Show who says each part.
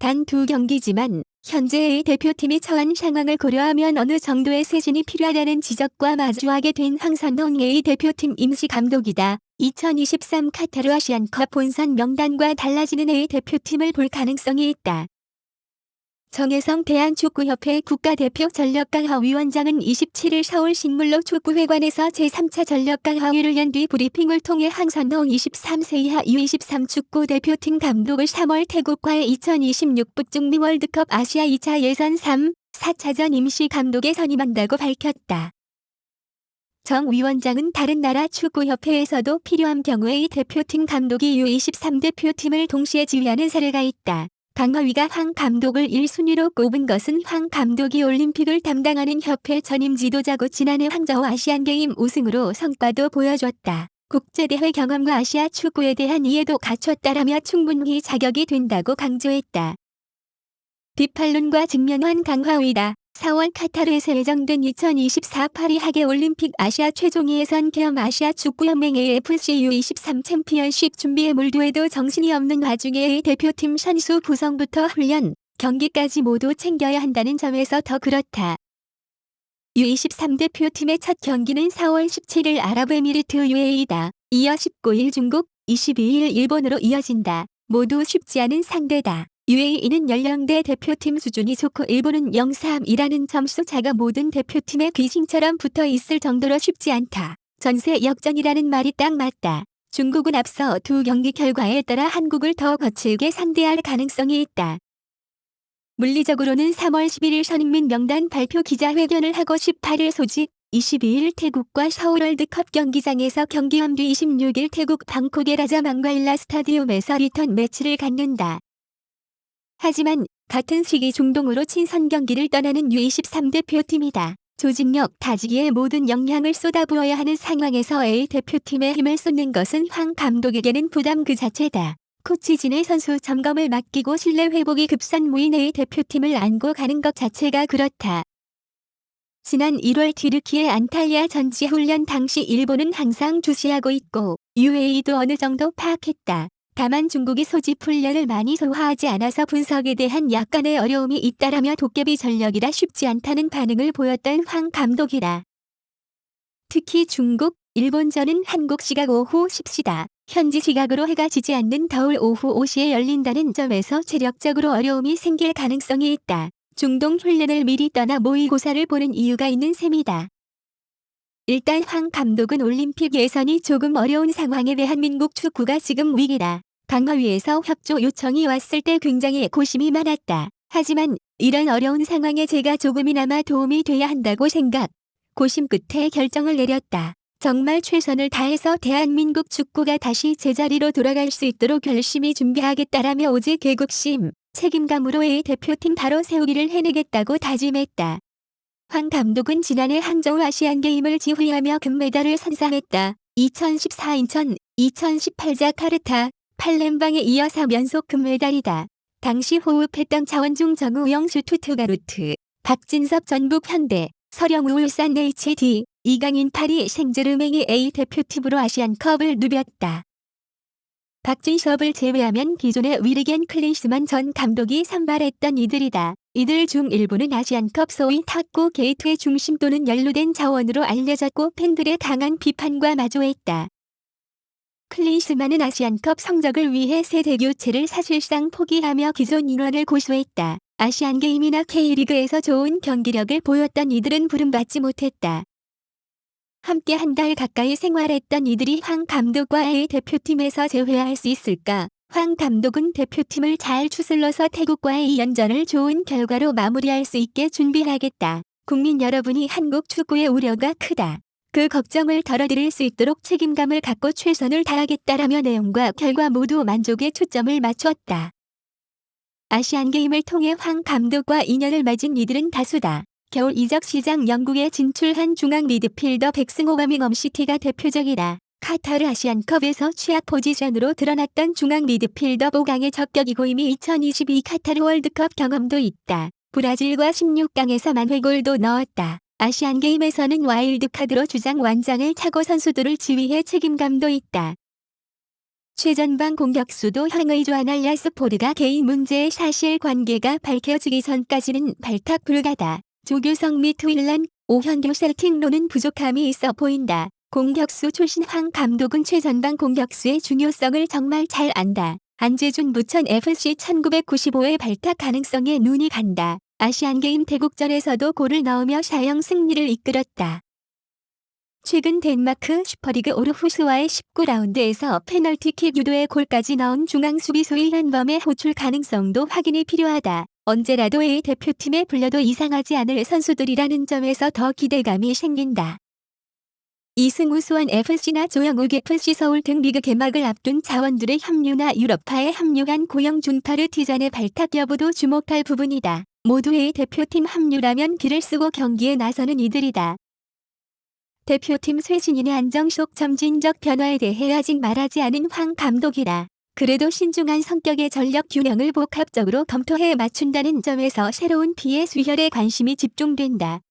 Speaker 1: 단 두 경기지만 현재의 대표팀이 처한 상황을 고려하면 어느 정도의 쇄신이 필요하다는 지적과 마주하게 된 황선홍 A 대표팀 임시 감독이다. 2023 카타르 아시안컵 본선 명단과 달라지는 A 대표팀을 볼 가능성이 있다. 정혜성 대한축구협회 국가대표 전력강화위원장은 27일 서울 식물로 축구회관에서 제3차 전력강화위를 연 뒤 브리핑을 통해 황선홍 23세 이하 U23 축구대표팀 감독을 3월 태국과의 2026 북중미 월드컵 아시아 2차 예선 3, 4차전 임시 감독에 선임한다고 밝혔다. 정 위원장은 다른 나라 축구협회에서도 필요한 경우에 이 대표팀 감독이 U23 대표팀을 동시에 지휘하는 사례가 있다. 강화위가 황 감독을 1순위로 꼽은 것은 황 감독이 올림픽을 담당하는 협회 전임 지도자고 지난해 항저우 아시안게임 우승으로 성과도 보여줬다. 국제대회 경험과 아시아 축구에 대한 이해도 갖췄다라며 충분히 자격이 된다고 강조했다. 뒷판론과 직면한 강화위다. 4월 카타르에서 예정된 2024 파리 하계올림픽 아시아 최종 예선 겸 아시아 축구연맹 AFC U23 챔피언십 준비에 몰두해도 정신이 없는 와중에 A 대표팀 선수 구성부터 훈련, 경기까지 모두 챙겨야 한다는 점에서 더 그렇다. U23 대표팀의 첫 경기는 4월 17일 아랍에미리트 UAE다. 이어 19일 중국, 22일 일본으로 이어진다. 모두 쉽지 않은 상대다. UAE는 연령대 대표팀 수준이 좋고 일본은 0-3이라는 점수차가 모든 대표팀의 귀신처럼 붙어 있을 정도로 쉽지 않다. 전세 역전이라는 말이 딱 맞다. 중국은 앞서 두 경기 결과에 따라 한국을 더 거칠게 상대할 가능성이 있다. 물리적으로는 3월 11일 손흥민 명단 발표 기자회견을 하고 18일 소집, 22일 태국과 서울 월드컵 경기장에서 경기함 뒤 26일 태국 방콕의 라자 망과일라 스타디움에서 리턴 매치를 갖는다. 하지만 같은 시기 중동으로 친선 경기를 떠나는 U23 대표팀이다. 조직력 다지기에 모든 역량을 쏟아부어야 하는 상황에서 A 대표팀에 힘을 쏟는 것은 황 감독에게는 부담 그 자체다. 코치진의 선수 점검을 맡기고 신뢰 회복이 급선무인 A 대표팀을 안고 가는 것 자체가 그렇다. 지난 1월 튀르키예 안탈리아 전지훈련 당시 일본은 항상 주시하고 있고 UAE도 어느 정도 파악했다. 다만 중국이 소집 훈련을 많이 소화하지 않아서 분석에 대한 약간의 어려움이 있다라며 도깨비 전력이라 쉽지 않다는 반응을 보였던 황 감독이다. 특히 중국, 일본전은 한국 시각 오후 10시다. 현지 시각으로 해가 지지 않는 더울 오후 5시에 열린다는 점에서 체력적으로 어려움이 생길 가능성이 있다. 중동 훈련을 미리 떠나 모의고사를 보는 이유가 있는 셈이다. 일단 황 감독은 올림픽 예선이 조금 어려운 상황에 대한민국 축구가 지금 위기다. 강화위에서 협조 요청이 왔을 때 굉장히 고심이 많았다. 하지만 이런 어려운 상황에 제가 조금이나마 도움이 돼야 한다고 생각. 고심 끝에 결정을 내렸다. 정말 최선을 다해서 대한민국 축구가 다시 제자리로 돌아갈 수 있도록 열심히 준비하겠다라며 오직 개국심, 책임감으로 A 대표팀 바로 세우기를 해내겠다고 다짐했다. 황 감독은 지난해 항저우 아시안게임을 지휘하며 금메달을 선사했다. 2014 인천, 2018 자카르타, 팔렘방에 이어 4연속 금메달이다. 당시 호흡했던 차원중 정우영 슈투트가르트, 박진섭 전북 현대, 서령우 울산 HD, 이강인 파리 생제르맹이 A 대표팀으로 아시안컵을 누볐다. 박진섭을 제외하면 기존의 위르겐 클린스만 전 감독이 선발했던 이들이다. 이들 중 일부는 아시안컵 소위 탁구 게이트의 중심 또는 연루된 자원으로 알려졌고 팬들의 강한 비판과 마주했다. 클린스만은 아시안컵 성적을 위해 세대 교체를 사실상 포기하며 기존 인원을 고수했다. 아시안게임이나 K리그에서 좋은 경기력을 보였던 이들은 부름받지 못했다. 함께 한 달 가까이 생활했던 이들이 황 감독과 A 대표팀에서 제외할 수 있을까? 황 감독은 대표팀을 잘 추슬러서 태국과의 2연전을 좋은 결과로 마무리할 수 있게 준비하겠다. 국민 여러분이 한국 축구의 우려가 크다. 그 걱정을 덜어드릴 수 있도록 책임감을 갖고 최선을 다하겠다라며 내용과 결과 모두 만족에 초점을 맞췄다. 아시안게임을 통해 황 감독과 인연을 맺은 이들은 다수다. 겨울 이적 시장 영국에 진출한 중앙 미드필더 백승호 버밍엄시티가 대표적이다. 카타르 아시안컵에서 취약 포지션으로 드러났던 중앙 미드필더 보강의 적격이고 이미 2022 카타르 월드컵 경험도 있다. 브라질과 16강에서 만회골도 넣었다. 아시안게임에서는 와일드카드로 주장 완장을 차고 선수들을 지휘해 책임감도 있다. 최전방 공격수도 형의 조아날 야스포르가 개인 문제의 사실관계가 밝혀지기 전까지는 발탁 불가다. 조규성 및 윌란, 오현규 셀틱로는 부족함이 있어 보인다. 공격수 출신 황 감독은 최전방 공격수의 중요성을 정말 잘 안다. 안재준 부천 FC 1995의 발탁 가능성에 눈이 간다. 아시안게임 태국전에서도 골을 넣으며 4영 승리를 이끌었다. 최근 덴마크 슈퍼리그 오르후스와의 19라운드에서 페널티킥 유도의 골까지 넣은 중앙 수비수 이현범의 호출 가능성도 확인이 필요하다. 언제라도 A 대표팀에 불려도 이상하지 않을 선수들이라는 점에서 더 기대감이 생긴다. 이승우 수원 FC나 조영욱 FC 서울 등 리그 개막을 앞둔 자원들의 합류나 유럽파에 합류한 고영 준파르 티잔의 발탁 여부도 주목할 부분이다. 모두 A 대표팀 합류라면 기를 쓰고 경기에 나서는 이들이다. 대표팀 쇄신인의 안정속 점진적 변화에 대해 아직 말하지 않은 황 감독이다. 그래도 신중한 성격의 전력 균형을 복합적으로 검토해 맞춘다는 점에서 새로운 피해 수혈에 관심이 집중된다.